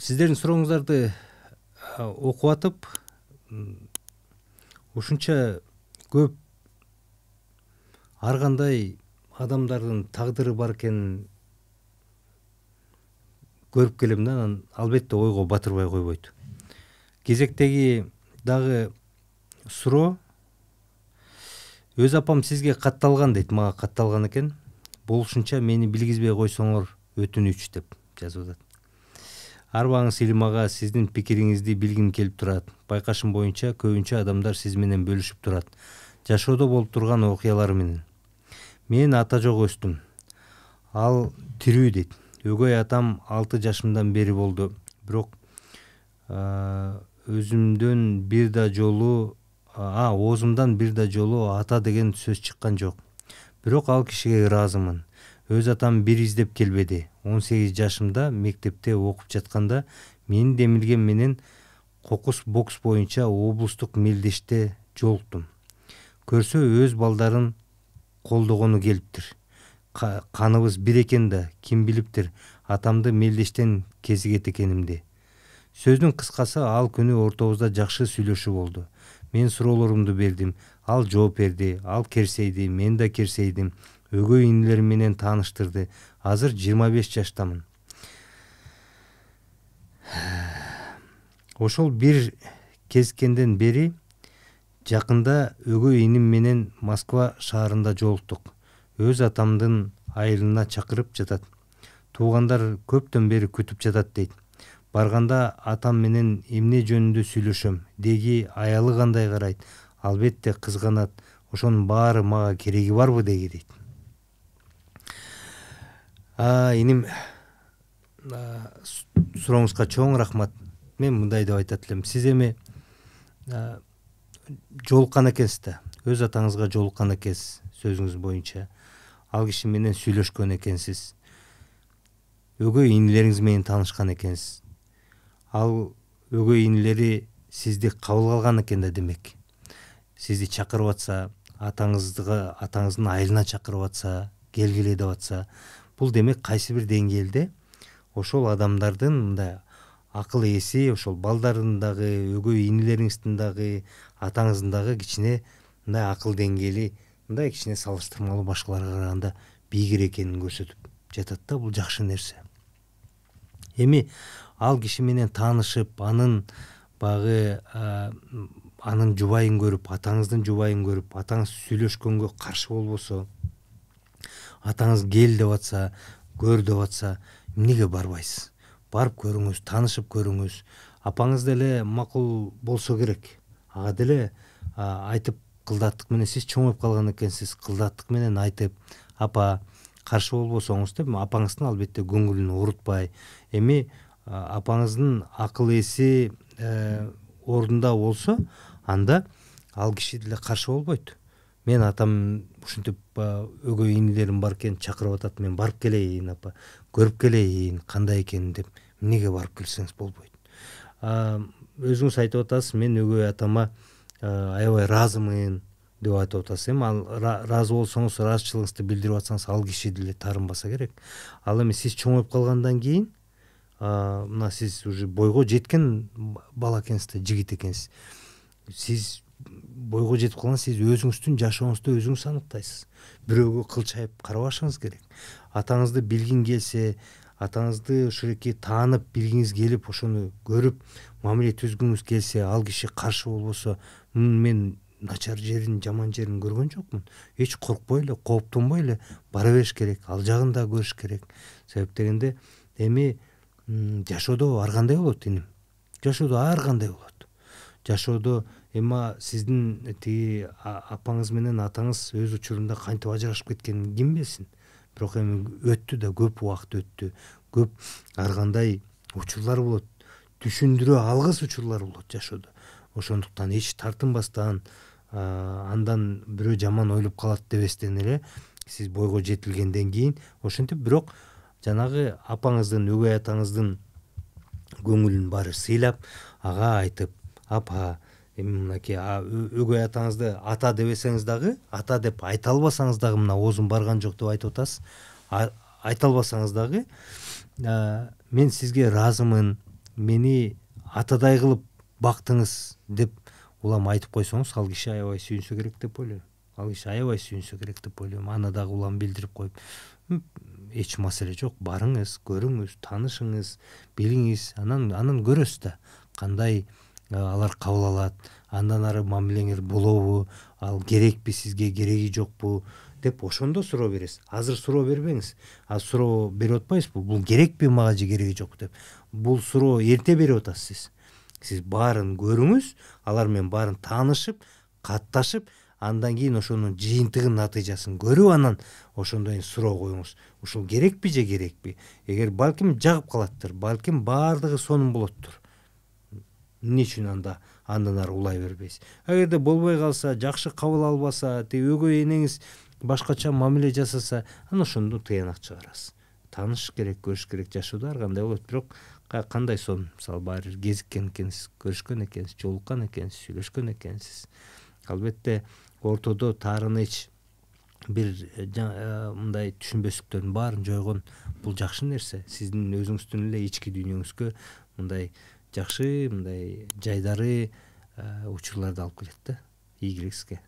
Сиздердин сурооңуздарды окуп атып, ушунча көп ар кандай адамдардын тагдыры бар экенин көрүп келем да, анан албетте ойго батырбай койбойт. Кезектеги дагы суроо өз апам сизге катталган дейт, мага катталган экен. Болушунча мени билгизбей койсоңор өтүнүч деп жазып атат. Арбаңыз Илим ага, сиздин пикириңизди билгим келип турат. Байкашым боюнча көбүнчө адамдар сиз менен бөлүшүп турат. Жашоодо болуп турган окуялар менен. Мен ата жок өстүм. Ал тирүү дейт. Өгөй атам 6 жашымдан бери болду. Бирок оозумдан бир да жолу ата деген сөз чыккан жок. Бирок ал кишиге ыраазымын. Өз атам бир издеп келбеди. 18 жашымда мектепте окуп жатканда менин Демилген менен кокус бокс боюнча облустук мелдеште жолуктум. Көрсө өз балдарын колдогону келиптир. Каныбыз бир экен да, ким билиптир, атамды мелдештен кезигет экенимди. Сөздүн кыскасы, ал күнү ортобузда жакшы сүйлөшүү болду. Мен суроолорумду бердим, ал жооп берди, ал керсейди, мен да керсейдим. Өгөй инилерим менен тааныштырды. Азыр 25 жаштамын. Ошол бир кезиккенден бери жакында өгөй иним менен Москва шаарында жолуктук. Өз атамдын айылына чакырып жатат. Туугандар көптөн бери күтүп жатат дейт. Барганда атам менен эмне жөнүндө сүйлөшөм. Деги аялы кандай карайт? Албетте кызганат. Ошонун баары мага кереги барбы деги дейт. Иним, сурооңузга чоң рахмат. Мен мындай деп айтат элем. Сиз эми жолуккан экенсиз да. Өз атаңызга жолуккан экенсиз, сөзүңүз боюнча. Ал киши менен сүйлөшкөн экенсиз. Өгөй инилериңиз менен таанышкан экенсиз. Ал өгөй инилери сизди кабыл алган экен да демек. Сизди чакырып атса, атаңыздын айылына чакырып атса, келгиле деп атса, бул демек кайсы бир деңгээлде ошол адамдардын мындай акыл эси, ошол балдардын дагы, өгөй инилериңиздин дагы, атаңыздын дагы кичине мындай акыл деңгээли, мындай кичине салыштырмалуу башкаларга караганда бийигирээк экенин көрсөтүп жатат да, бул жакшы нерсе. Эми ал киши менен таанышып, анын багы анын жубайын көрүп, атаңыздын жубайын көрүп, атаңыз сүйлөшкөнгө каршы болбосо, атаңыз кел деп атса, көр деп атса, эмнеге барбайсыз? Барып көрүңүз, таанышып көрүңүз. Апаңыз деле макул болсо керек. Ага деле айтып, кылдаттык менен сиз чоңоюп калган экенсиз, кылдаттык менен айтып, апа каршы болбосоңуз деп, апаңыздын албетте көңүлүн оорутпай, эми апаңыздын акыл эси ордунда болсо, анда ал киши деле каршы болбойт. Мен атам ушинтип өгөй инилерим бар экен, чакырып атат, мен барып келейин апа, көрүп келейин кандай экенин деп, эмнеге барып келсеңиз болбойт. Өзүңүз айтып атасыз, мен өгөй атама аябай ыраазымын деп айтып атасыз. Эми ал ыраазы болсоңуз, ыраазычылыгыңызды билдирип атсаңыз, ал киши деле таарынбаса керек. Ал эми сиз чоңоюп калгандан кийин, мына сиз уже бойго жеткен бала экенсиз да, жигит экенсиз. Сиз бойго жетип калган, сиз өзүңүздүн жашооңузду өзүңүз аныктайсыз. Бирөөгө кылчайып карабашыңыз керек. Атаңызды билгиң келсе, атаңызды ушуреки таанып билгиңиз келип, ошону көрүп, мамиле түзгүңүз келсе, ал киши каршы болбосо, мен начар жерин, жаман жерин көргөн жокмун. Эч коркпой эле, кооптонбой эле бара бериш керек. Ал жагын да көрүш керек. Себеп дегенде, эми жашоодо ар кандай болот иним. Жашоодо ар кандай болот. Жашоодо эми сиздин тиги апаңыз менен атаңыз өз учурунда кантип ажырашып кеткенин ким билсин. Бирок эми өттү да, көп убакыт өттү. Көп ар кандай учурлар болот. Түшүндүрө алгыс учурлар болот жашоодо. Ошондуктан эч тартынбастан, андан бирөө жаман ойлоп калат дебестен эле, сиз бойго жетилгенден кийин ошентип, бирок жанагы апаңыздын, өгөй атаңыздын көңүлүн баары сыйлап, ага айтып, апа, эми мынакей өгөй атаңызды ата дебесеңиз дагы, ата деп айта албасаңыз дагы, мына оозум барган жок деп айтып атасыз, айта албасаңыз дагы, мен сизге ыраазымын, мени атадай кылып бактыңыз деп улам айтып койсоңуз, ал киши аябай сүйүнсө керек деп ойлойм. Ал киши аябай сүйүнсө керек деп ойлойм. Аны дагы улам билдирип коюп, эч маселе жок, барыңыз, көрүңүз, таанышыңыз, билиңиз, анан көрөсүз да кандай алар кабыл алат, андан ары мамилеңер болобу, ал керекпи сизге, кереги жокпу деп ошондо суроо бересиз. Азыр суроо бербеңиз. Суроо берип атпайсызбы? Бул керекпи мага же кереги жок деп. Бул суроо эрте берип атасыз. Сиз баарын көрүңүз, алар менен баарын таанышып, катташып, андан кийин ошонун жыйынтыгын, натыйжасын көрүп, анан ошондон кийин суроо коюңуз. Ушул керекпи же керекпи? Эгер балким жагып калаттыр, балким баардыгы сонун болоттур. Эмне үчүн андан ары улай бербейсиз? Эгерде болбой калса, жакшы кабыл албаса, тиги өгөй энеңиз башкача мамиле жасаса, анан ошондо тыянак чыгарасыз. Тааныш керек, көрүш керек, жашоодо ар кандай болот, бирок кандай сон, мисалы баары бир кезиккен экенсиз, көрүшкөн экенсиз, жолуккан экенсиз, сүйлөшкөн экенсиз. Албетте ортодо таарыныч бир мындай түшүнбөстүктөрдүн баарын жойгон бул жакшы нерсе. Сиздин өзүңүздүн эле ички дүйнөңүзгө мындай жакшы, мындай жайдары учурларды алып келет да. Ийгилик сизге.